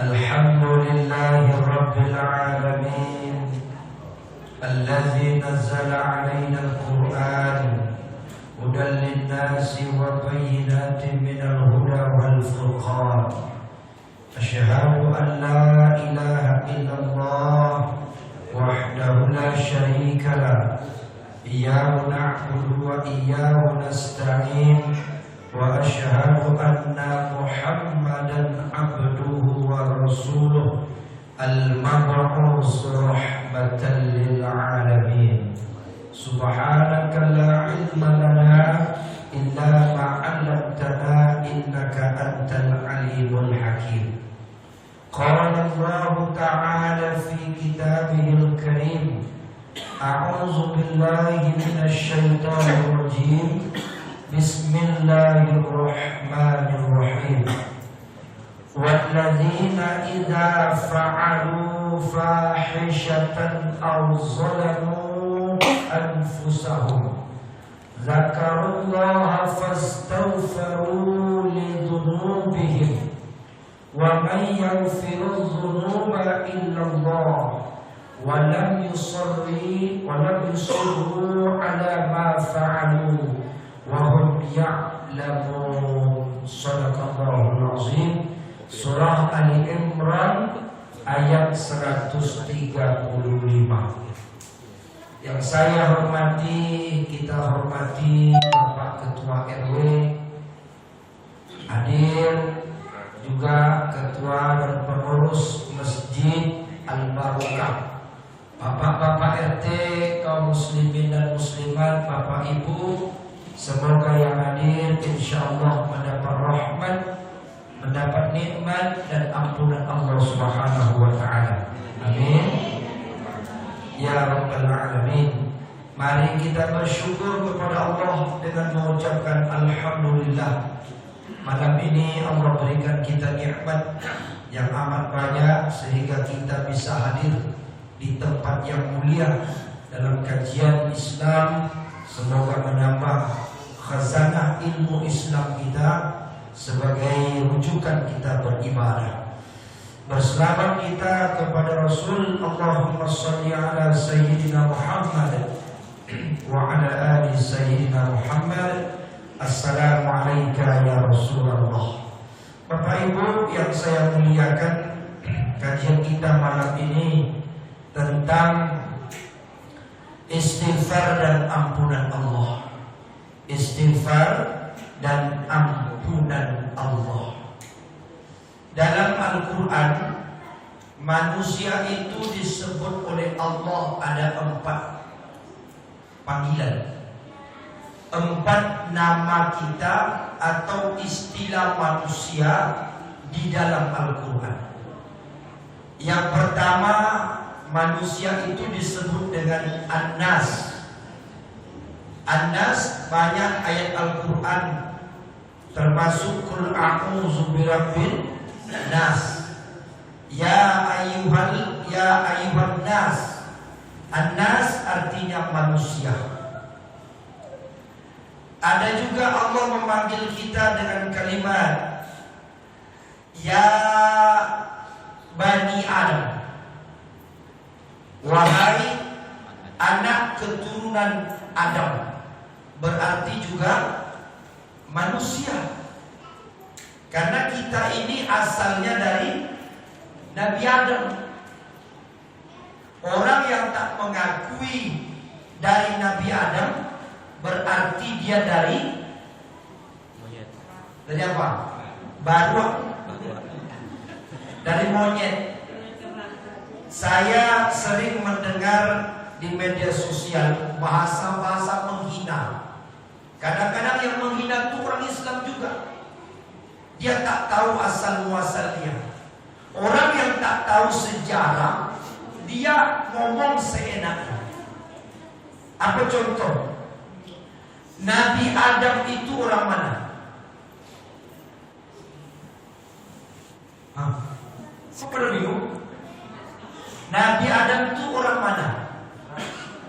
الحمد لله رب العالمين الذي نزل علينا القرآن هدى للناس وبينات من الهدى والفرقان أشهد أن لا إله إلا الله وحده لا شريك له إياه نعبد وإياه نستعين وأشهد أن محمدا عبده ورسوله المبعوث رحمة للعالمين سبحانك لا علم لنا إلا ما علمتنا إنك أنت العليم الحكيم قال الله تعالى في كتابه الكريم أعوذ بالله من الشيطان الرجيم بسم الله الرحمن الرحيم والذين إذا فعلوا فاحشة أو ظلموا أنفسهم ذكروا الله فاستغفروا لذنوبهم ومن يغفر الذنوب إلا الله ولم يصروا على ما فعلوا وهم يعلمون صدق الله العظيم. Surah Ali Imran ayat 135. Yang saya hormati, kita hormati Bapak Ketua RW hadir, juga Ketua dan Pengurus Masjid Al-Barokah, Bapak-bapak RT, kaum muslimin dan muslimat, Bapak Ibu, semoga yang hadir insyaallah mendapat rahmat, mendapat nikmat dan ampunan Allah Subhanahu wa taala. Amin. Ya rabbal alamin. Mari kita bersyukur kepada Allah dengan mengucapkan alhamdulillah. Malam ini Allah berikan kita nikmat yang amat banyak sehingga kita bisa hadir di tempat yang mulia dalam kajian Islam. Semoga menambah khazanah ilmu Islam kita sebagai rujukan kita beribadah. Berselamat kita kepada Rasul. Allahumma salli ala Sayyidina Muhammad wa ala ali Sayyidina Muhammad. Assalamualaikum ya Rasulullah. Bapak Ibu yang saya muliakan, kajian kita malam ini tentang istighfar dan ampunan Allah. Istighfar dan ampunan Allah. Dalam Al-Quran, manusia itu disebut oleh Allah ada 4 panggilan, 4 nama kita atau istilah manusia di dalam Al-Quran. Yang pertama, manusia itu disebut dengan An-Nas. An-Nas banyak ayat Al-Quran, termasuk Qul a'udzu birabbin nas. Ya ayyuhan nas. An-Nas artinya manusia. Ada juga Allah memanggil kita dengan kalimat Ya Bani Adam, wahai anak keturunan Adam. Berarti juga manusia. Karena kita ini asalnya dari Nabi Adam. Orang yang tak mengakui dari Nabi Adam berarti dia dari monyet. Dari apa? Baru dari monyet. Saya sering mendengar di media sosial bahasa-bahasa menghina. Kadang-kadang yang menghina itu orang Islam juga. Dia tak tahu asal muasalnya. Orang yang tak tahu sejarah, dia ngomong seenaknya. Apa contoh? Nabi Adam itu orang mana? Siapa yang bingung? Nabi Adam itu orang mana?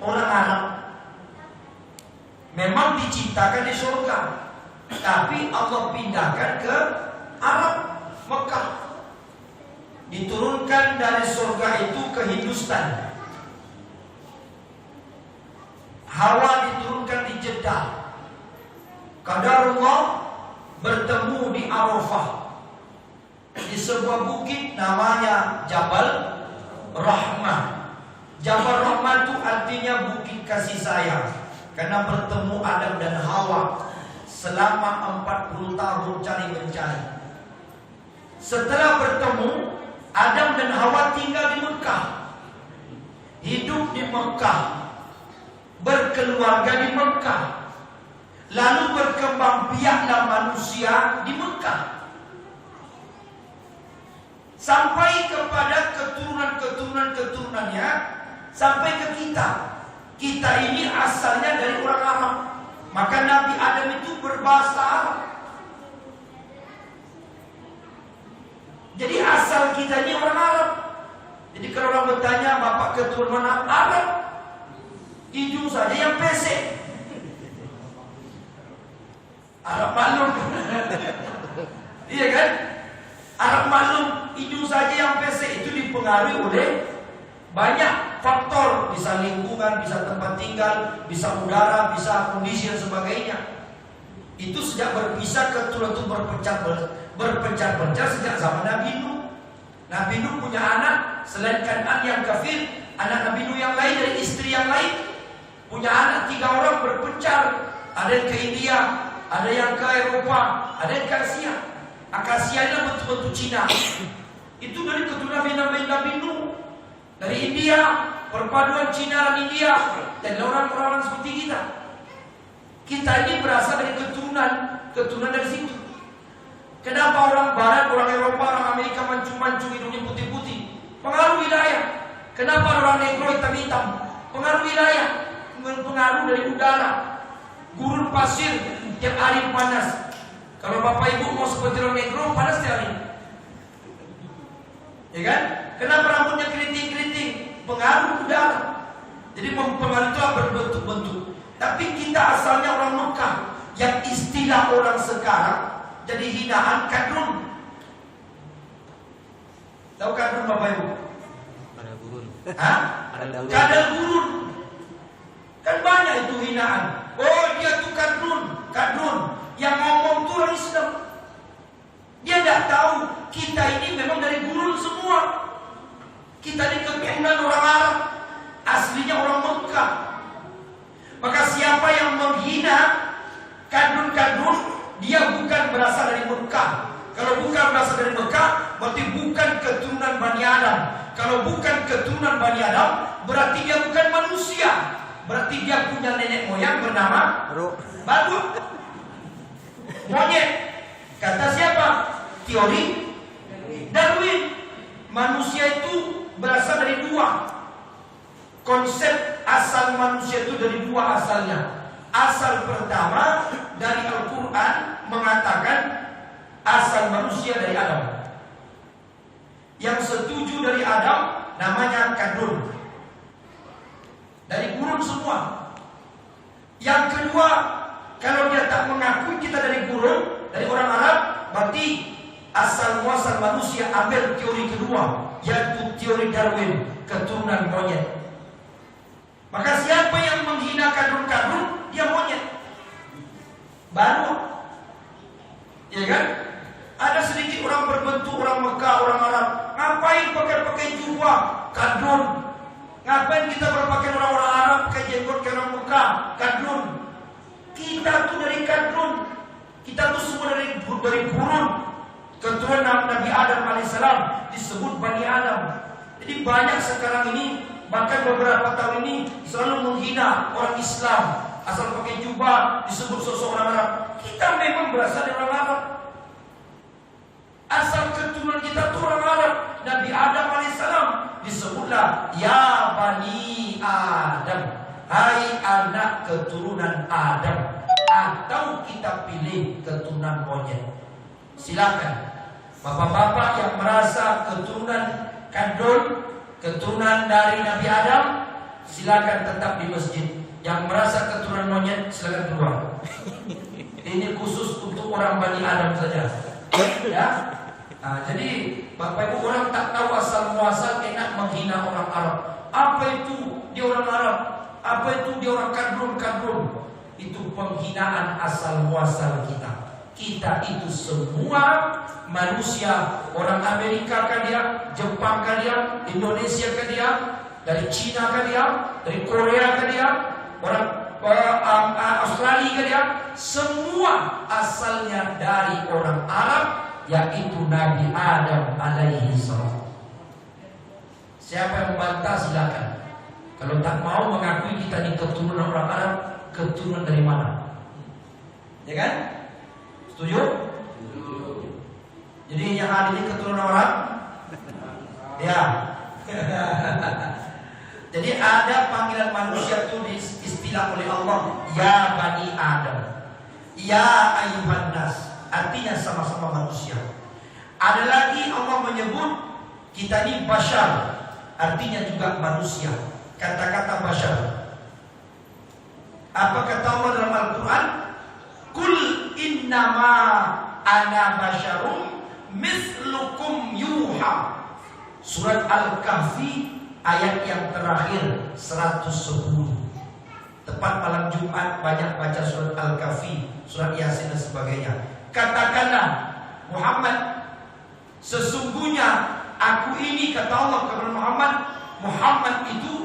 Orang Arab. Memang diciptakan di surga, tapi Allah pindahkan ke Arab, Mekah. diturunkan dari surga itu ke Hindustan. Hawa diturunkan di Jeddah. Qadarullah bertemu di Arafah, di sebuah bukit namanya Jabal Rahmah. Jabal Rahmah itu artinya bukit kasih sayang, karena bertemu Adam dan Hawa selama 40 tahun cari mencari. Setelah bertemu, Adam dan Hawa tinggal di Mekah, hidup di Mekah, berkeluarga di Mekah, lalu berkembang biaklah manusia di Mekah, sampai kepada keturunannya, sampai ke kita. Kita ini asalnya dari orang Arab, maka Nabi Adam itu berbahasa Arab. Jadi asal kita ini orang Arab. Jadi kalau orang bertanya, bapak keturunan mana? Arab. Hidung saja yang pesek. Arab maklum. Iya kan? Arab maklum, hidung saja yang pesek. Itu dipengaruhi oleh banyak faktor. Bisa lingkungan, bisa tempat tinggal, bisa udara, bisa kondisi dan sebagainya. Itu sejak berpisah keturunan itu berpencar sejak zaman Nabi Nuh. Nabi Nuh punya anak selain Kan'an yang kafir, anak Nabi Nuh yang lain dari istri yang lain punya anak 3 orang berpencar. Ada yang ke India, ada yang ke Eropa, ada yang ke Asia. Akasia adalah bentuk-bentuk Cina. Itu dari keturunan Nabi Nuh. Dari India, perpaduan Cina dan India, dan orang-orang seperti kita. Kita ini berasal dari keturunan dari situ. Kenapa orang Barat, orang Eropa, orang Amerika mancung-mancung hidungnya putih-putih? Pengaruh wilayah. Kenapa orang negro hitam-hitam? Pengaruh wilayah. Pengaruh dari udara. Gurun pasir yang hari panas. Kalau bapak ibu mau seperti orang negro, panas tiap hari. Ya kan? Kenapa rambutnya keriting-keriting? Pengaruh udara. Jadi pengaruh itu berbentuk-bentuk. Tapi kita asalnya orang Mekah. Yang istilah orang sekarang jadi hinaan kadrun. Tahu kadrun bapak ibu? Kadal gurun. Hah? Kadal gurun. Kan banyak itu hinaan. Oh dia tuh kadrun. Yang ngomong tuh orang Islam. Dia tidak tahu kita ini memang dari gurun semua. Kita ini keturunan orang Arab, aslinya orang Mekah. Maka siapa yang menghina kadrun, dia bukan berasal dari Mekah. Kalau bukan berasal dari Mekah, berarti bukan keturunan Bani Adam. Kalau bukan keturunan Bani Adam, berarti dia bukan manusia. Berarti dia punya nenek moyang bernama Baru. Monyet. Kata siapa? Teori Darwin. Manusia itu berasal dari 2. Konsep asal manusia itu dari 2 asalnya. Asal pertama dari Al-Quran mengatakan asal manusia dari Adam. Yang setuju dari Adam namanya kadrun. Dari gurun semua. Yang kedua, kalau dia tak mengakui kita dari gurun, dari orang Arab, berarti asal muasal manusia ambil teori kedua, yaitu teori Darwin, keturunan monyet. Maka siapa yang menghina kadrun, dia monyet. Baru. Ya kan? Ada sedikit orang berbentuk orang Mekah, orang Arab. Ngapain pakai jubah? Kadrun. Ngapain kita berpakaian orang-orang Arab, pakai jenggot kayak orang Mekah? Kadrun. Kita tuh dari kadrun. Kita tuh semua dari gurun. Keturunan Nabi Adam alaihissalam disebut Bani Adam. Jadi banyak sekarang ini, bahkan beberapa tahun ini selalu menghina orang Islam. Asal pakai jubah disebut sosok orang Arab. Kita memang berasal dari orang Arab. Asal keturunan kita tuh orang Arab. Nabi Adam alaihissalam disebutlah ya Bani Adam, hai anak keturunan Adam. Atau kita pilih keturunan monyet. Silakan bapak-bapak yang merasa keturunan kadrun, keturunan dari Nabi Adam, silakan tetap di masjid. Yang merasa keturunan monyet, silakan keluar. Ini khusus untuk orang Bani Adam saja. Ya. Jadi Bapak Ibu, orang tak tahu asal muasal enak menghina orang Arab. Apa itu dia orang Arab? Apa itu dia orang kadrun? Itu penghinaan asal muasal kita. Kita itu semua manusia. Orang Amerika kah dia, Jepang kah dia, Indonesia kah dia, dari Cina kah dia, dari Korea kah dia, orang Australia kah dia, semua asalnya dari orang Arab, yaitu Nabi Adam alaihi salam. Siapa yang membantah silakan. Kalau tak mau mengakui kita ini keturunan orang Arab, keturunan dari mana? Ya kan? Setuju? Jadi yang ada ini keturunan orang? Ya. Jadi ada panggilan manusia itu istilah oleh Allah, ya Bani Adam, ya ayuhan nas, artinya sama-sama manusia. Ada lagi Allah menyebut kita ini bashar, artinya juga manusia. Kata-kata bashar, apa kata Allah dalam Al-Quran? Kul innama ana basyarum mislukum yuha. Surat Al-Kahfi ayat yang terakhir 110. Tepat malam Jumat banyak baca surat Al-Kahfi, surat Yasin dan sebagainya. Katakanlah Muhammad, sesungguhnya aku ini, kata Allah kepada Muhammad itu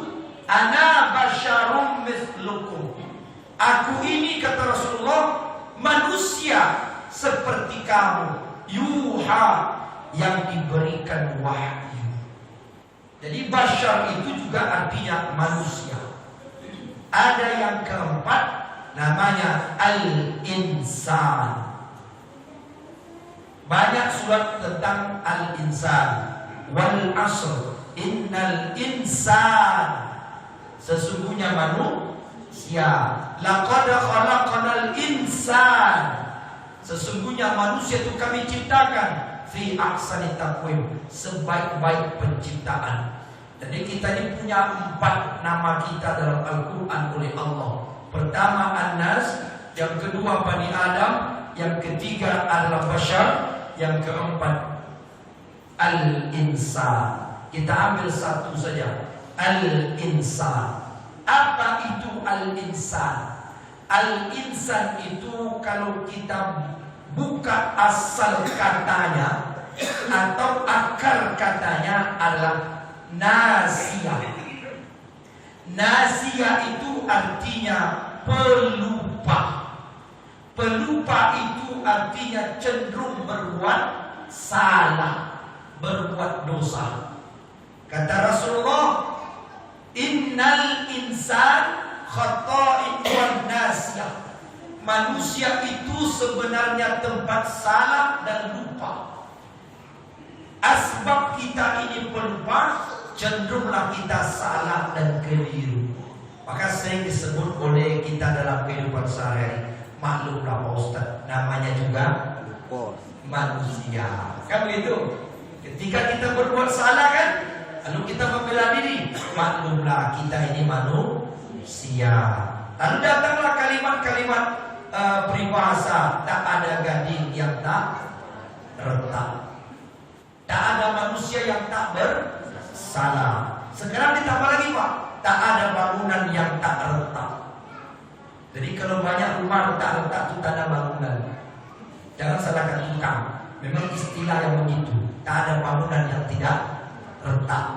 ana basyarum mislukum. Aku ini, kata Rasulullah, manusia seperti kamu. Yuha, yang diberikan wahyu. Jadi basyar itu juga artinya manusia. Ada yang keempat, namanya al-insan. Banyak surat tentang al-insan. Wal asr, innal insan, sesungguhnya manusia. Laqad khalaqnal insan, sesungguhnya manusia itu kami ciptakan fi ahsani taqwim, sebaik-baik penciptaan. Jadi kita ini punya 4 nama kita dalam Al-Quran oleh Allah. Pertama An-Nas, yang kedua Bani Adam, yang ketiga adalah Bashar, yang keempat Al-Insan. Kita ambil satu saja, Al-Insan. Apa itu Al-Insan? Al-Insan itu kalau kita buka asal katanya atau akar katanya adalah nasia. Nasia itu artinya pelupa. Pelupa itu artinya cenderung berbuat salah, berbuat dosa. Kata Rasulullah, innal insan khata'in wan nasiyah. Manusia itu sebenarnya tempat salah dan lupa. Asbab kita ini pelupa, cenderunglah kita salah dan keliru. Maka sering disebut oleh kita dalam kehidupan sehari-hari, maklumlah Pak Ustaz, namanya juga manusia. Kan begitu? Ketika kita berbuat salah kan, lalu kita membela diri, maklumlah kita ini manusia. Lalu datanglah kalimat-kalimat peribahasa, tak ada gading yang tak retak, tak ada manusia yang tak bersalah. Sekarang ditambah lagi Pak, tak ada bangunan yang tak retak. Jadi kalau banyak rumah retak-retak itu tanda bangunan. Jangan salahkan tukang, memang istilah yang begitu. Tak ada bangunan yang tidak retak.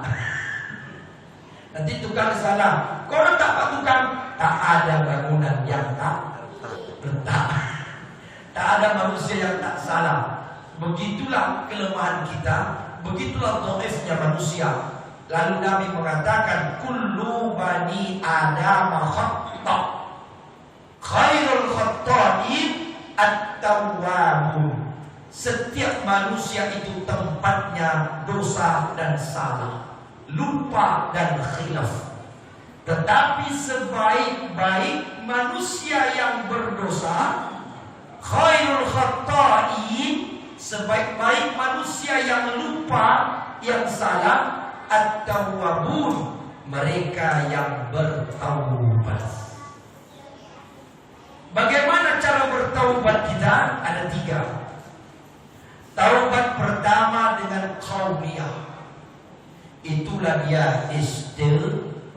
Nanti tukang salah, kau retak Pak tukang? Tak ada bangunan yang tak retak. Tak ada manusia yang tak salah. Begitulah kelemahan kita, begitulah dhaifnya manusia. Lalu Nabi mengatakan, kullu bani Adam khata', khairul khata'in at-tawwabun. Setiap manusia itu tempatnya dosa dan salah, lupa dan khilaf. Tetapi sebaik-baik manusia yang berdosa, khairul khata'in, sebaik-baik manusia yang lupa, yang salah, at-tawwabun, mereka yang bertaubat. Bagaimana cara bertaubat kita? Ada 3. Taubat pertama dengan qauliyah, itulah dia istighfar.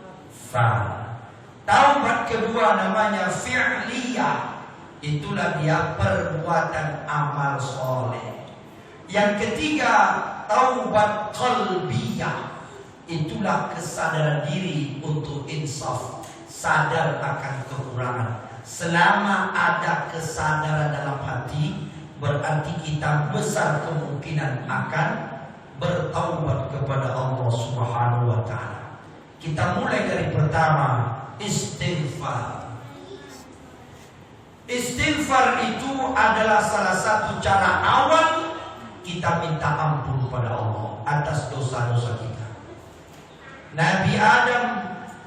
Taubat kedua namanya fi'liyah, itulah dia perbuatan amal soleh. Yang ketiga taubat qalbiyah, itulah kesadaran diri untuk insaf, sadar akan kekurangan. Selama ada kesadaran dalam hati, berarti kita besar kemungkinan akan bertaubat kepada Allah Subhanahu wa ta'ala. Kita mulai dari pertama, istighfar. Istighfar itu adalah salah satu cara awal kita minta ampun pada Allah atas dosa-dosa kita. Nabi Adam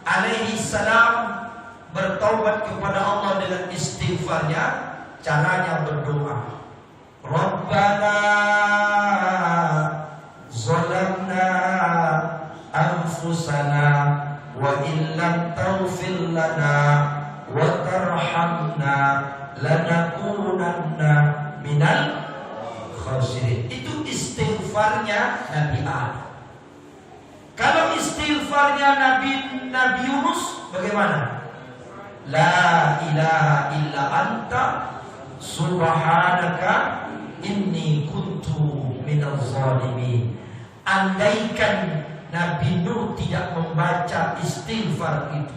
alaihi salam bertaubat kepada Allah dengan istighfarnya. Caranya berdoa, Rabbana zalamna anfusana wa illam taghfir lana wa tarhamna lanakunanna minal khasirin. Itu istighfarnya Nabi Adam. Kalau istighfarnya Nabi Yunus bagaimana? La ilaha illa anta subhanaka inni kuntu minaz zalimin. Andaikan Nabi Nuh tidak membaca istighfar itu,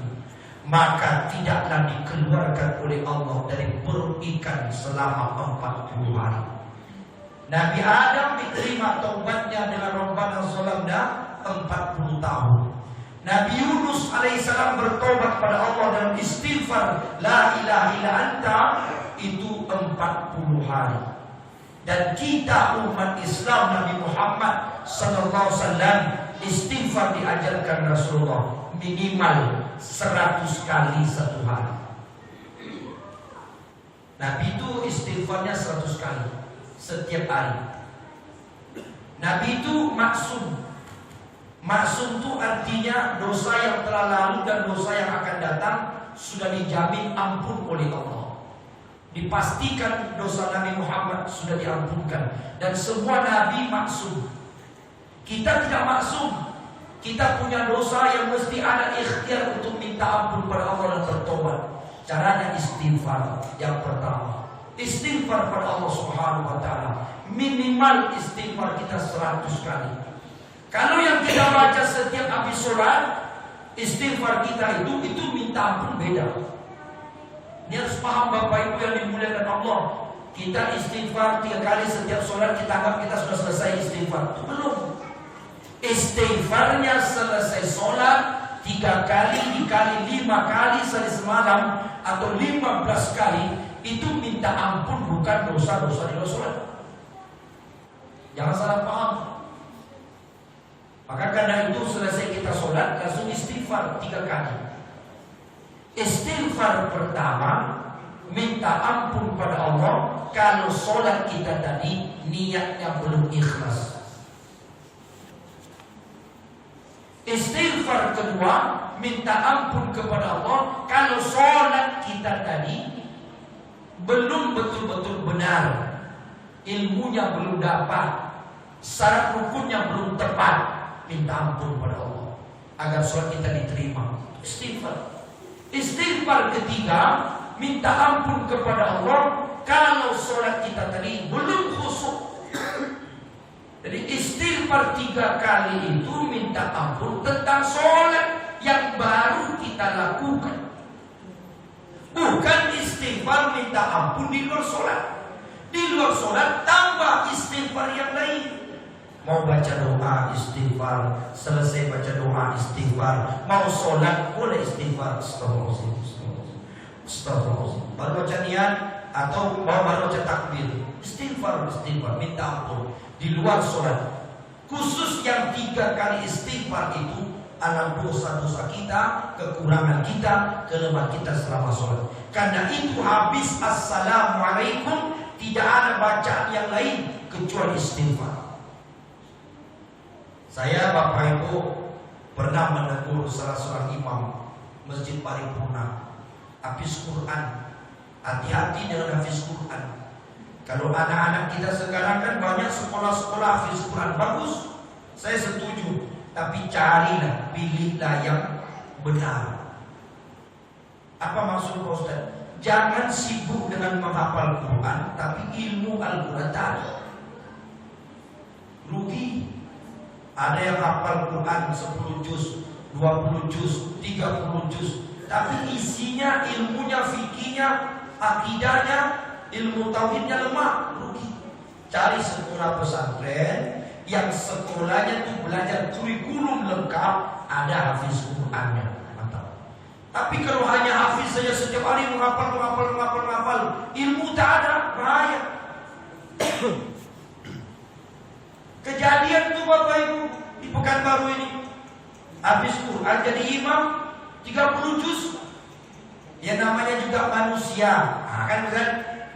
maka tidaklah dikeluarkan oleh Allah dari perut ikan selama 40 hari. Nabi Adam diterima taubatnya dengan Rabbana zalamna 40 tahun. Nabi Yunus alaihissalam bertobat pada Allah dalam istighfar la ilaha illa anta itu 40 hari. Dan kita umat Islam, Nabi Muhammad sallallahu alaihi wasallam, istighfar diajarkan Rasulullah minimal 100 kali satu hari. Nabi itu istighfarnya 100 kali setiap hari. Nabi itu maksum. Maksum itu artinya dosa yang telah lalu dan dosa yang akan datang sudah dijamin ampun oleh Allah. Dipastikan dosa Nabi Muhammad sudah diampunkan. Dan semua Nabi maksum. Kita tidak maksum. Kita punya dosa yang mesti ada ikhtiar untuk minta ampun pada Allah dan bertobat. Caranya istighfar. Yang pertama, istighfar pada Allah Subhanahu wa ta'ala. Minimal istighfar kita 100 kali. Kalau yang kita baca setiap habis sholat, istighfar kita itu minta ampun beda. Ini harus paham Bapak Ibu yang dimuliakan Allah. Kita istighfar 3 kali setiap sholat, kita anggap kita sudah selesai istighfar. Itu belum. Istighfarnya selesai sholat 3 kali dikali 5 kali sehari semalam atau 15 kali, itu minta ampun, bukan dosa-dosa di luar sholat. Jangan salah paham. Maka karena itu selesai kita sholat langsung istighfar 3 kali. Istighfar pertama minta ampun pada Allah kalau sholat kita tadi niatnya belum ikhlas. Istighfar kedua minta ampun kepada Allah kalau sholat kita tadi belum betul-betul benar, ilmunya belum dapat, syarat rukunnya belum tepat. Minta ampun pada Allah agar sholat kita diterima. Istighfar. Istighfar ketiga minta ampun kepada Allah kalau sholat kita tadi belum khusyuk. Jadi istighfar 3 kali itu minta ampun tentang sholat yang baru kita lakukan. Bukan istighfar minta ampun di luar sholat. Di luar sholat tambah istighfar yang lain. Mau baca doa istighfar, selesai baca doa istighfar, mau sholat boleh istighfar, astagfirullahaladzim, astagfirullahaladzim. Baru baca niat atau baru baca takbir, istighfar, minta ampun di luar sholat. Khusus yang 3 kali istighfar itu adalah dosa-dosa kita, kekurangan kita, kelemahan kita selama sholat. Karena itu habis assalamualaikum tidak ada bacaan yang lain kecuali istighfar. Saya Bapak Ibu pernah menegur salah seorang imam Masjid Paripurna, hafiz Quran. Hati-hati dengan hafiz Quran. Kalau anak-anak kita sekarang kan banyak sekolah-sekolah hafiz Quran, bagus, saya setuju. Tapi carilah, pilihlah yang benar. Apa maksud Pak Ustaz? Jangan sibuk dengan menghafal Quran, tapi ilmu Al-Quran tak ada. Rugi. Ada yang hafal Quran 10 juz, 20 juz, 30 juz, tapi isinya, ilmunya, fikihnya, akidahnya, ilmu tauhidnya lemah, rugi. Cari sekolah pesantren yang sekolahnya itu belajar kurikulum lengkap, ada hafiz Qurannya. Mantap. Tapi kalau hanya hafiz saja setiap hari menghafal, ilmu tak ada, bahaya. Kejadian tuh Bapak Ibu di Pekanbaru ini, habis Quran jadi imam 30 juz. Ya namanya juga manusia. Nah, kan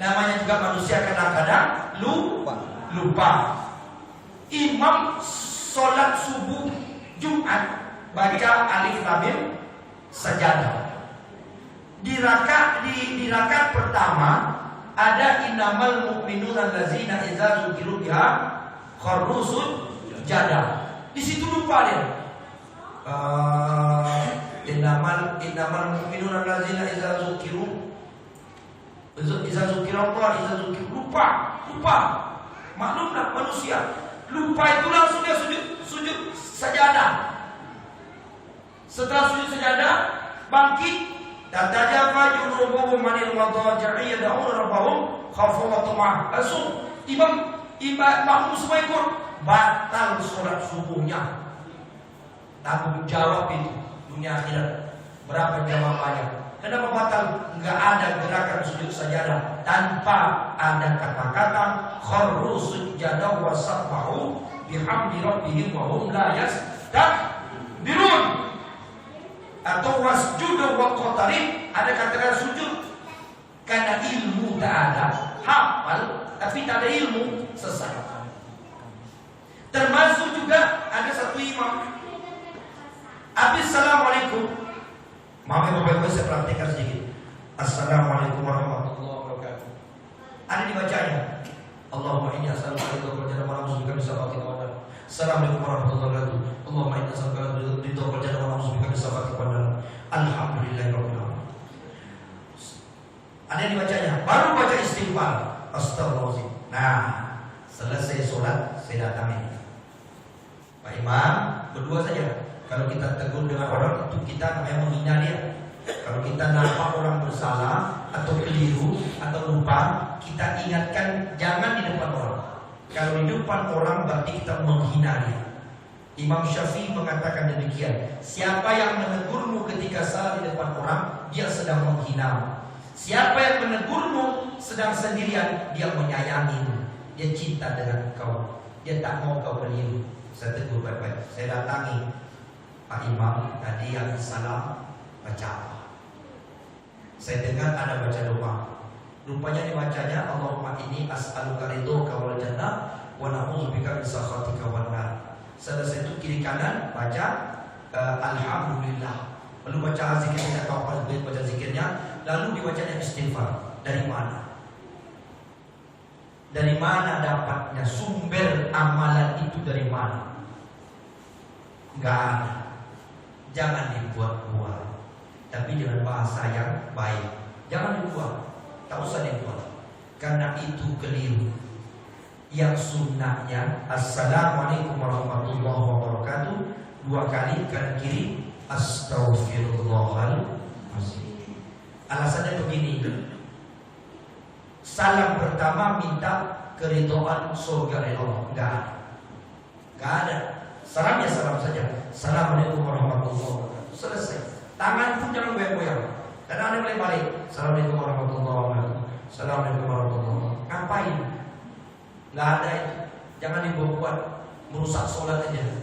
namanya juga manusia, kadang-kadang lupa. Imam sholat subuh Jumat baca alif lam mim sajadah. Di rakaat pertama ada innamal mu'minuna allazina idza dzukiru biha kharru sujadah. Di situ lupa dia. Innamal mu'minuna allazina idza dzukiru lupa. Maklumlah manusia. Lupa itu langsung dia sujud sajadah. Setelah sujud sajadah, bangkit, tatajafa junubuhum manil madaji'i yad'una rabbahum khaufan wa tama'an. Langsung imam makmum semua ikut, batal sholat subuhnya. Tanggung jawab itu dunia akhirat. Berapa jawabannya? Kenapa batal? Enggak ada gerakan sujud sajadah tanpa ada kata-kata kharru sujadah wa sabbahu bihamdi rabbihim wa hum la yastakbirun. Atau wasjudu wa qatarib, ada kata-kata sujud. Karena ilmu tak ada, hafal tapi tak ada ilmu, sesat. Termasuk juga ada satu imam, habis assalamualaikum, mami bapak ibu saya praktekkan sedikit. Assalamualaikum warahmatullahi wabarakatuh. Ada dibacanya, Allahumma inni as'aluka ridha wal jannah wa a'udzubika min sakhatika wan nar. Assalamualaikum warahmatullahi wabarakatuh. Allahumma inni as'aluka ridha wal jannah wa a'udzubika min sakhatika wan nar. Alhamdulillahirabbil alamin. Ada yang dibacanya, baru baca istighfar, astagfirullahaladzim. Nah, selesai sholat saya datangi Pak Imam, berdua saja. Kalau kita tegur dengan orang itu kita namanya menghina dia. Kalau kita nampak orang bersalah atau keliru atau lupa, kita ingatkan jangan di depan orang. Kalau di depan orang berarti kita menghina dia. Imam Syafi'i mengatakan demikian, siapa yang menegurmu ketika salah di depan orang, dia sedang menghina. Siapa yang menegurmu sedang sendirian, dia menyayangimu, dia cinta dengan kau, dia tak mau kau keliru. Saya tegur baik-baik, saya datangi Pak Imam, tadi yang salam baca apa? Saya dengar ada baca doa. Rupanya dibacanya Allahumma inni as'aluka ridhoka wal jannah wa na'udzubika min sakhatika wan nar. Selesai itu kiri kanan baca alhamdulillah. Lalu baca zikir, kita tahu apa baca zikirnya. Lalu dibacanya istighfar. Dari mana? Dari mana dapatnya? Sumber amalan itu dari mana? Enggak ada. Jangan dibuat-buat, tapi dengan bahasa yang baik. Jangan dibuat, tak usah dibuat, karena itu keliru. Yang sunnahnya assalamualaikum warahmatullahi wabarakatuh 2 kali kanan kiri, astaghfirullahaladzim. Alasannya begini, salam pertama minta keridhaan surga dari Allah. Enggak ada. Salamnya salam saja. Assalamualaikum warahmatullahi wabarakatuh. Selesai. Tangan pun jangan goyang-goyang. Karena ada boleh balik. Assalamualaikum warahmatullahi wabarakatuh. Assalamualaikum warahmatullahi wabarakatuh. Ngapain? Enggak ada itu. Jangan dibuat merusak sholat aja.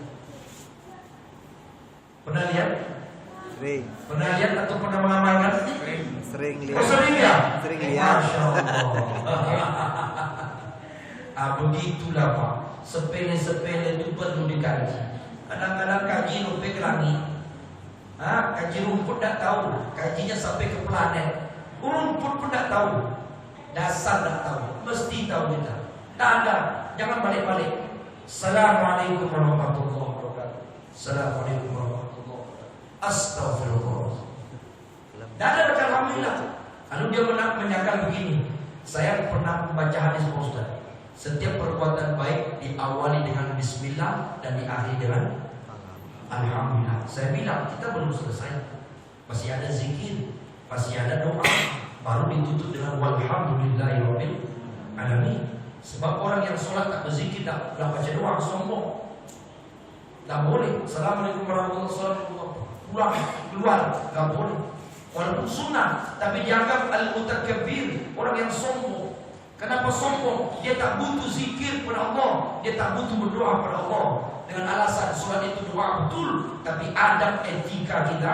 Pernah lihat? Sering. Pernah lihat atau pernah mengamalkan? Sering lihat. Oh, sering ya? Sering lihat. Masya Allah. Begitulah Pak. Sepele-sepele itu perlu dikaji. Kadang-kadang kaji rumput ke langit. Kaji rumput tak tahu. Kajinya sampai ke planet. Rumput pun tak tahu. Dasar tak tahu, mesti tahu kita. Tak ada, jangan balik-balik. Assalamualaikum warahmatullahi wabarakatuh. Assalamualaikum warahmatullahi wabarakatuh. Astagfirullah. Tak ada baca alhamdulillah. Lalu dia menyangkal begini. Saya pernah membaca hadis Pak Ustaz. Setiap perbuatan baik diawali dengan bismillah dan diakhiri dengan alhamdulillah. Saya bilang kita belum selesai. Masih ada zikir, masih ada doa, baru ditutup dengan walhamdulillahirabbil alamin. Sebab orang yang sholat tak berzikir, tak baca doa, sombong. Tak boleh. Assalamualaikum warahmatullahi wabarakatuh. Pulang, keluar, tak boleh. Walaupun sunnah, tapi dianggap al-mutakabbir, orang yang sombong. Kenapa sombong? Dia tak butuh zikir kepada Allah, dia tak butuh berdoa kepada Allah dengan alasan sholat itu doa betul, tapi adab etika kita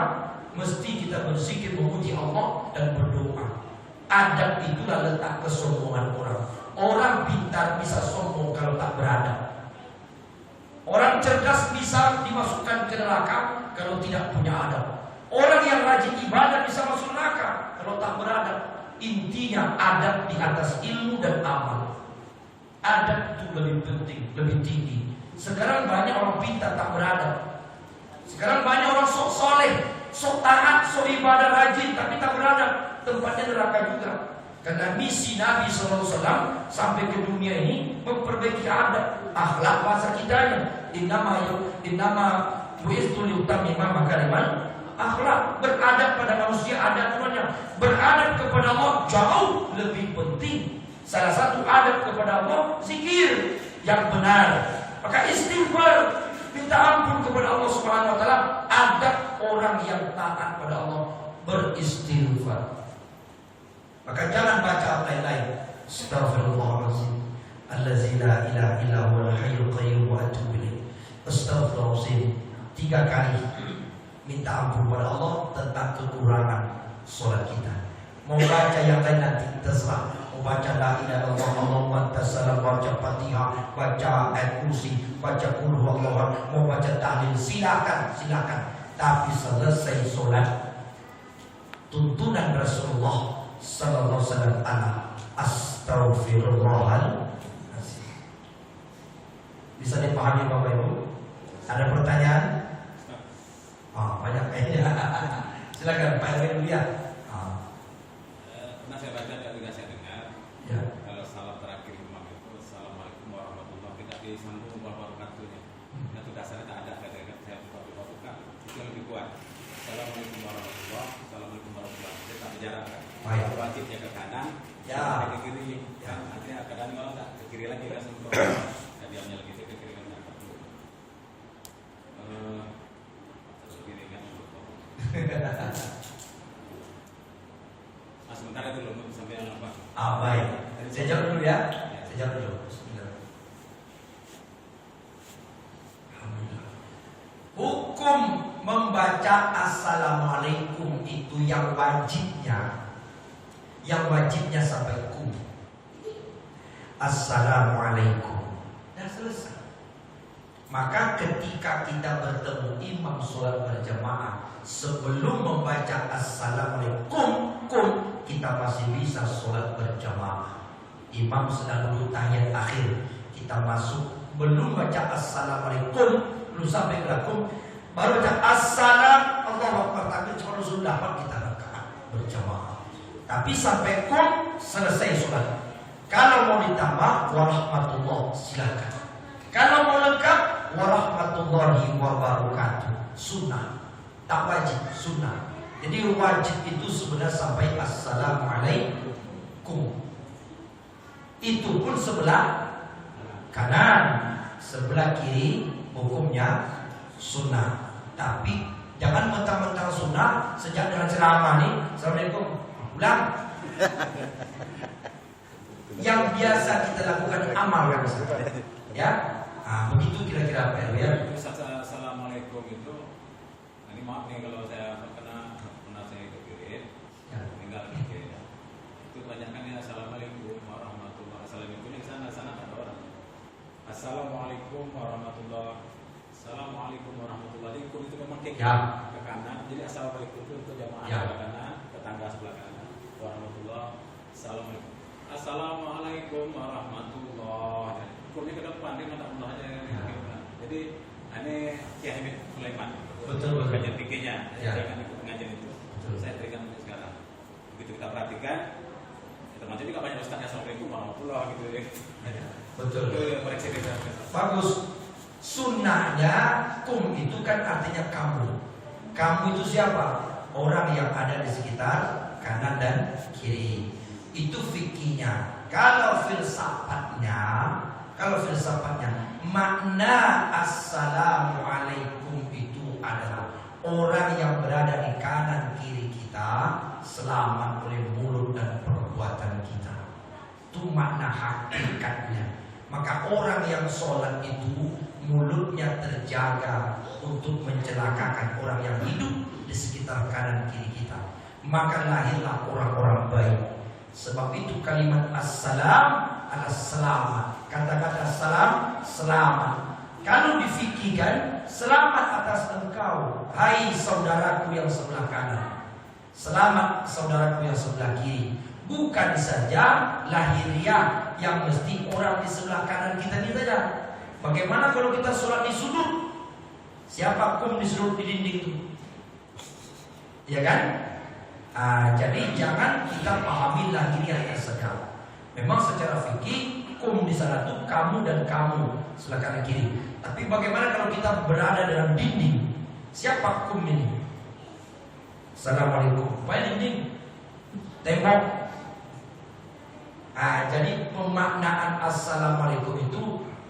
mesti kita berzikir memuji Allah dan berdoa. Adab itulah letak kesombongan orang. Orang pintar bisa sombong kalau tak beradab. Orang cerdas bisa dimasukkan ke neraka kalau tidak punya adab. Orang yang rajin ibadah bisa masuk neraka kalau tak beradab. Intinya adab di atas ilmu dan amal. Adab itu lebih penting, lebih tinggi. Sekarang banyak orang pintar tak beradab. Sekarang banyak orang sok soleh, sok taat, sok ibadah rajin, tapi tak beradab. Tempatnya neraka juga. Karena misi Nabi SAW sampai ke dunia ini memperbaiki adab, akhlak bahasa kitanya. Innama bu'istu liutammima makarimal akhlak. Beradab pada manusia ada aturannya. Beradab kepada Allah jauh lebih penting. Salah satu adab kepada Allah zikir yang benar. Maka istighfar, minta ampun kepada Allah Subhanahu wa taala. Adab orang yang taat pada Allah beristighfar. Maka jangan baca apa yang lain. Astaghfirullahaladzim allazi la ilaha illa huwal hayyul qayyum wa atubu ilaih. Astaghfirullahaladzim 3 kali minta ampun kepada Allah tentang kekurangan sholat kita. Mau baca yang lain nanti terserah. Mau baca la ilaha illallah, Allahumma antassalam, baca Fatihah, baca ayat kursi, baca qul huwallahu, mau baca tahlil, silakan. Tapi selesai sholat, tuntunan Rasulullah sallallahu alaihi wasallam astaghfirullahaladzim. Bisa dipahami Bapak Ibu? Ada pertanyaan? Banyak kayaknya. Silakan Pak Erwin dulu ya. Pernah saya baca dan juga saya dengar Ya. kalau salam terakhir imam itu assalamualaikum warahmatullahi wabarakatuh, tidak disambung wabarakatuhnya. Itu dasarnya tak ada. Saya buka itu lebih kuat. Assalamualaikum warahmatullahi, assalamualaikum warahmatullahi. Dia tak berjarak kan? Baik. Wajibnya ke kanan, Ya. ke kiri. Ya. Artinya kadang orang tak ke kiri lagi langsung ke diamnya lagi ke kiri kan tak perlu. Kiri kan. Sebentar itu loh sampai yang apa? Baik. Saya jawab dulu ya. Saya jawab dulu. Bismillah. Alhamdulillah. Hukum membaca assalamualaikum itu yang wajibnya sampai kum. Assalamualaikum. Dah selesai. Maka ketika kita bertemu imam sholat berjamaah, sebelum membaca assalamualaikum kita masih bisa sholat berjamaah. Imam sedang duduk tahiyat akhir, kita masuk belum baca assalamualaikum, belum sampai ke lakum, baru baca assalam, Allahu akbar, takbir, cuma sudah dapat kita rakaat berjamaah. Tapi sampai kum selesai sholat. Kalau mau ditambah warahmatullah silakan. Kalau mau lengkap warahmatullahi wabarakatuh, sunnah, tak wajib, sunnah. Jadi wajib itu sebenarnya sampai assalamualaikum. Itu pun sebelah kanan, sebelah kiri hukumnya sunnah. Tapi jangan mentang-mentang sunnah sejak dengan ceramah nih, assalamualaikum, pulang. Yang biasa kita lakukan amal kan, ya. Begitu kira-kira Pak Erwin ya. Assalamualaikum itu, ini maaf nih kalau saya pernah saya kepikirin, tinggal mikir ya. Itu kebanyakan ya assalamualaikum warahmatullahi wabarakatuh. Assalamualaikum di sana ada orang. Assalamualaikum warahmatullahi. Assalamualaikum warahmatullahi wabarakatuh. Itu memang ke kanan. Jadi assalamualaikum itu untuk jamaah sebelah kanan, tetangga sebelah kanan. Warahmatullahi. Assalamualaikum. Assalamualaikum warahmatullahi. Kurni ke depan dia nggak mulai aja. Jadi ini Kiai Hamid Sulaiman. Betul. Kajian fikihnya. Ya. Saya akan ikut pengajian itu. Betul. Saya berikan untuk sekarang. Begitu kita perhatikan, termasuk juga banyak ustaz yang Assalamualaikum warahmatullahi gitu ya. Betul. Itu koreksi kita. Bagus. Sunnahnya kum itu kan artinya kamu. Kamu itu siapa? Orang yang ada di sekitar kanan dan kiri. Itu fikihnya. Kalau filsafatnya makna assalamualaikum itu adalah orang yang berada di kanan kiri kita selamat oleh mulut dan perbuatan kita. Itu makna hakikatnya. Maka orang yang sholat itu mulutnya terjaga untuk mencelakakan orang yang hidup di sekitar kanan kiri kita. Maka lahirlah orang-orang baik. Sebab itu kalimat assalam adalah selamat. Kata-kata salam selamat. Kalau difikirkan selamat atas engkau, hai saudaraku yang sebelah kanan. Selamat saudaraku yang sebelah kiri. Bukan saja lahiriah yang mesti orang di sebelah kanan kita ini saja. Bagaimana kalau kita sholat di sudut? Siapa kum di sudut di dinding itu? Ya kan? Jadi jangan kita pahami lahiriahnya saja. Memang secara fikih kum di sana itu kamu dan kamu sebelah kanan kiri. Tapi bagaimana kalau kita berada dalam dinding? Siapa kum ini? Assalamualaikum. Apa dinding? Tembok. Jadi pemaknaan assalamualaikum itu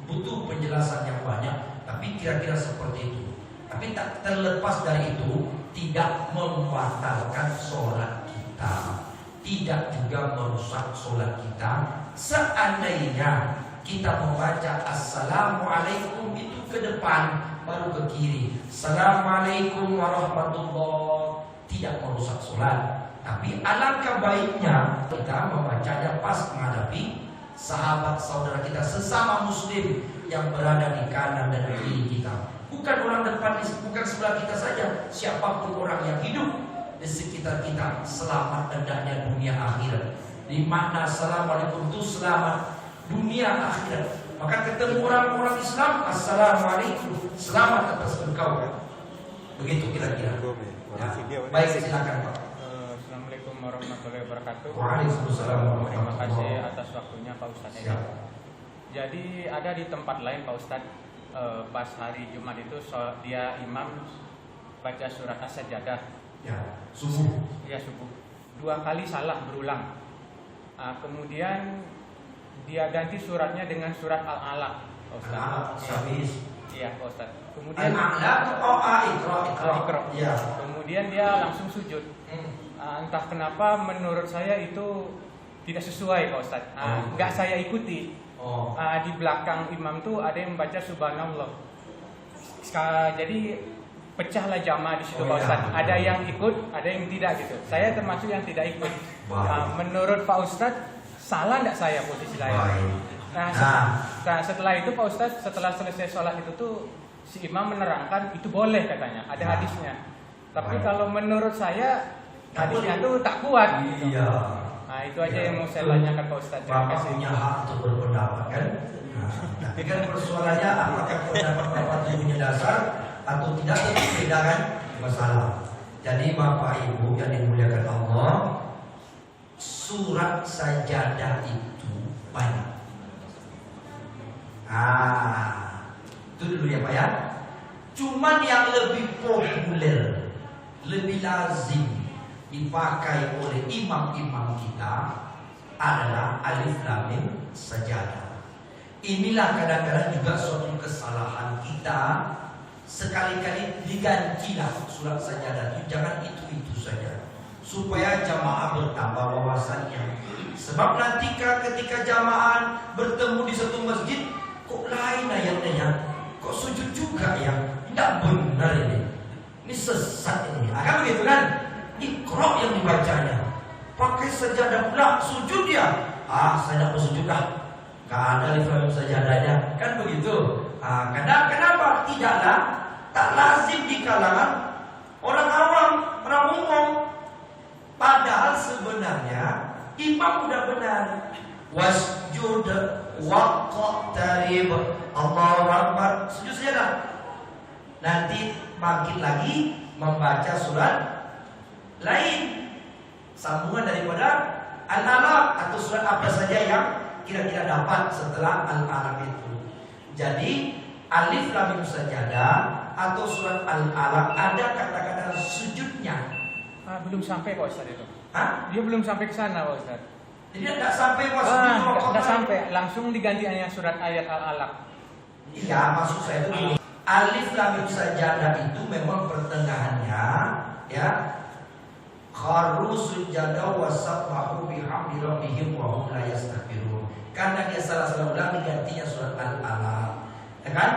butuh penjelasan yang banyak. Tapi kira-kira seperti itu. Tapi tak terlepas dari itu, tidak membatalkan sholat kita, tidak juga merusak sholat kita. Seandainya kita membaca assalamualaikum itu ke depan baru ke kiri, assalamualaikum warahmatullahi, tidak merusak sholat. Tapi alangkah baiknya kita membacanya pas menghadapi sahabat saudara kita sesama muslim yang berada di kanan dan kiri kita. Bukan orang depan, bukan sebelah kita saja. Siapapun orang yang hidup di sekitar kita selamat hendaknya dunia akhirat. Di makna assalamualaikum itu selamat dunia akhirat. Maka ketemu orang-orang Islam, assalamualaikum, selamat atas engkau. Begitu kira-kira. Ya. Baik, silakan Pak. Assalamualaikum warahmatullahi wabarakatuh. Waalaikumsalam warahmatullahi Terima kasih wabarakatuh. atas waktunya Pak Ustadz. Siap. Jadi ada di tempat lain Pak Ustadz, pas hari Jumat itu dia imam baca surat As-Sajdah. Ya, subuh. Ya subuh. 2 kali salah berulang. Kemudian dia ganti suratnya dengan surat Al-Alaq, Pak Ustadz. Sabis. Iya Pak Ustadz. Kemudian Iqra. Ya. Kemudian dia langsung sujud. Entah kenapa menurut saya itu tidak sesuai Pak Ustadz. Nggak saya ikuti. Di belakang imam tuh ada yang membaca subhanallah. Jadi pecahlah jamaah di situ Pak Ustadz. Ada yang ikut, ada yang tidak gitu. Saya termasuk yang tidak ikut. Menurut Pak Ustadz, salah nggak saya posisi lain? Nah, setelah itu Pak Ustadz, setelah selesai sholat itu tuh si imam menerangkan itu boleh katanya, ada hadisnya. Tapi kalau menurut saya hadisnya tuh tak kuat. Gitu. Iya. Nah itu aja yang mau saya tanyakan Pak Ustadz. Terima Bapak kasih. punya hak untuk berpendapat kan? Tapi kan persoalannya apakah pendapat Bapak itu punya dasar atau tidak, itu beda kan masalah. Jadi Bapak Ibu yang dimuliakan Allah, surat sajadah itu banyak. Itu dulu ya Pak ya. Cuman yang lebih populer, lebih lazim dipakai oleh imam-imam kita adalah alif lam mim sajadah. Inilah kadang-kadang juga suatu kesalahan kita. Sekali-kali digantilah surat sajadah itu, jangan itu saja, supaya jamaah bertambah wawasannya. Sebab nanti ketika jamaah bertemu di satu masjid, kok lain ayatnya, kok sujud juga ya, tidak benar ini sesat ini. Kan begitu kan? Iqra yang dibacanya, pakai sajadah pula sujud dia. Saya tidak bersujud dah, gak ada alif lam mim sajadahnya, kan begitu. Kenapa tidaklah tak lazim di kalangan orang awam, orang umum. Padahal sebenarnya imam udah benar. wasjud waqtarib. Allahu Akbar, sujud sajadah. Nanti bangkit lagi membaca surat lain, sambungan daripada Al-Alaq atau surat apa saja yang kira-kira dapat setelah Al-Alaq itu. Jadi Alif Lam Mim Sajadah atau surat Al-Alaq ada kata-kata sujudnya. Belum sampai Pak Ustaz itu. Hah? Dia belum sampai ke sana Pak Ustaz. Jadi tidak sampai wasjud Tidak sampai, langsung diganti hanya surat ayat Al-Alaq. Iya, maksud saya itu gini. Alif Lam Mim Sajadah itu memang pertengahannya ya kharu sujada wasabbahu bihamdi rabbihim wa hum la yastakbirun. Karena dia salah ulang digantinya surat Al-Alaq. Ya kan?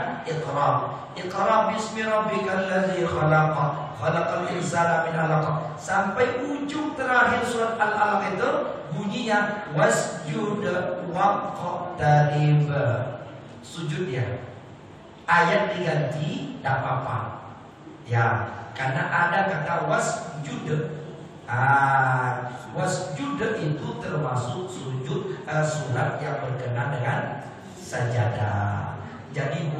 Iqra bismi rabbikal ladzi khalaq khalaqal insana min 'alaq. Sampai ujung terakhir surat Al-Alaq itu bunyinya wasjud waqtarib. Sujud ya. Ayat diganti tak apa-apa. Ya, karena ada kata wasjud. Wasjud itu termasuk sujud surat yang berkenaan dengan sajadah. Jadi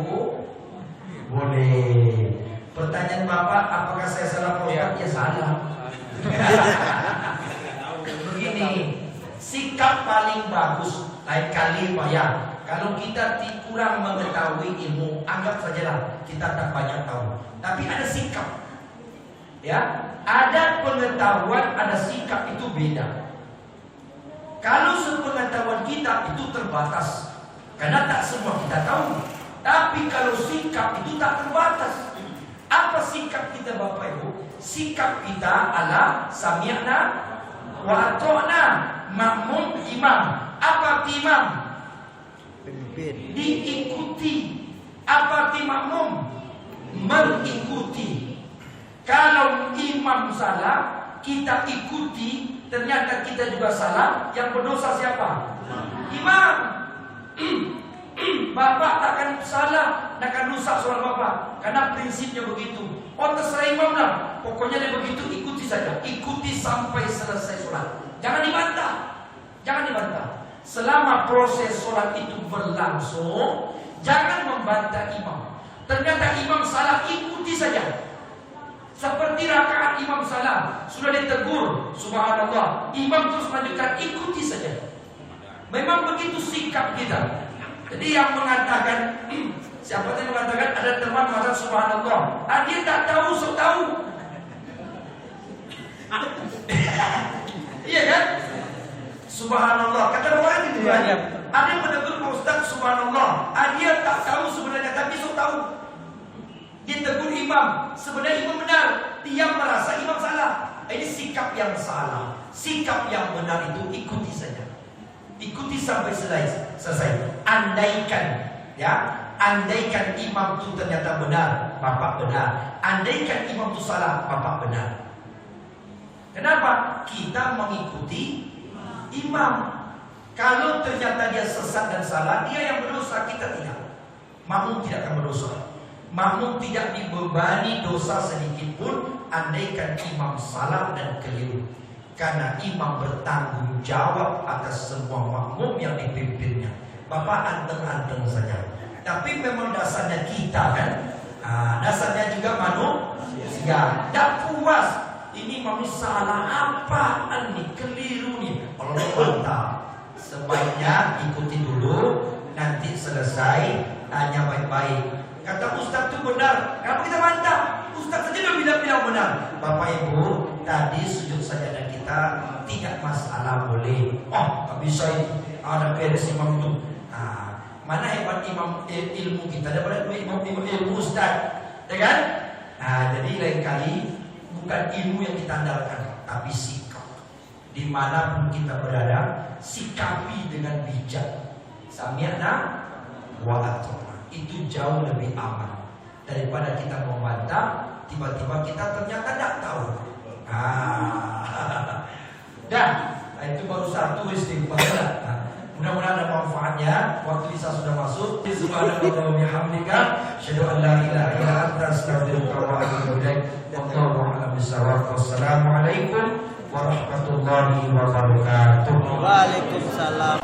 boleh. Pertanyaan Bapak, apakah saya salah program? Ya salah. Begini, sikap paling bagus lain kali Pak ya. Kalau kita kurang mengetahui ilmu, anggap sajalah kita tak banyak tahu. Tapi ada sikap, ya, ada pengetahuan, ada sikap, itu beda. Kalau sepengetahuan kita itu terbatas, karena tak semua kita tahu. Tapi kalau sikap itu tak terbatas. Apa sikap kita Bapak Ibu? Sikap kita ala sami'na wa ata'na, makmum imam. Apa arti imam? Pemimpin. Diikuti. Apa arti makmum? Mengikuti. Kalau imam salah, kita ikuti, ternyata kita juga salah, yang berdosa siapa? Imam. Bapak takkan salah, takkan rusak soal Bapak, karena prinsipnya begitu. Oh terserah imam lah, pokoknya dia begitu, ikuti saja. Ikuti sampai selesai sholat. Jangan dibantah. Jangan dibantah. Selama proses sholat itu berlangsung, jangan membantah imam. Ternyata imam salah, ikuti saja. Seperti rakaat imam salah, sudah ditegur, subhanallah, imam terus lanjutkan, ikuti saja. Memang begitu sikap kita. Jadi yang mengatakan, siapa yang mengatakan ada teman mengatakan subhanallah, dia tak tahu, so tahu. Iya kan? Subhanallah, kata orang gitu kan? Ada yang menegur Pak Ustaz subhanallah, dia tak tahu sebenarnya, tapi so tahu. Dia tegur imam, sebenarnya imam benar, dia merasa imam salah. Ini sikap yang salah. Sikap yang benar itu ikuti saja. Ikuti sampai selesai. Andaikan, ya, andaikan imam itu ternyata benar, Bapak benar. Andaikan imam itu salah, Bapak benar. Kenapa? Kita mengikuti imam. Kalau ternyata dia sesat dan salah, dia yang berdosa, kita tidak. Makmum tidak akan berdosa. Makmum tidak dibebani dosa sedikit pun andaikan imam salah dan keliru. Karena imam bertanggung jawab atas semua makmum yang dipimpinnya. Bapak anteng-anteng saja. Tapi memang dasarnya kita kan, dasarnya juga manusia. Tidak puas. Ini mami salah apaan nih, keliru nih. Allah bantah. Sebaiknya ikuti dulu, nanti selesai tanya baik-baik. Kata Ustaz itu benar, kenapa kita bantah? Ustaz saja udah bilang benar. Bapak Ibu, tadi sujud sajadah kita tidak masalah, boleh. Oh, tak bisa itu. Ada beres imam itu. Mana hebat imam ilmu kita daripada imam ilmu Ustaz, ya kan? Jadi lain kali bukan ilmu yang kita andalkan, tapi sikap. Dimanapun kita berada, sikapi dengan bijak. Sami'na wa ata'na. Itu jauh lebih aman daripada kita membantah, tiba-tiba kita ternyata tidak tahu. Dan itu baru satu istighfar. Mudah-mudahan ada manfaatnya. Waktu Isya sudah masuk. Subhanallah wa bihamdika, asyhadu an la ilaha illa anta, astaghfiruka wa atubu ilaik. Wallahu a'lam bishawab. Wassalamualaikum warahmatullahi wabarakatuh. Waalaikumsalam.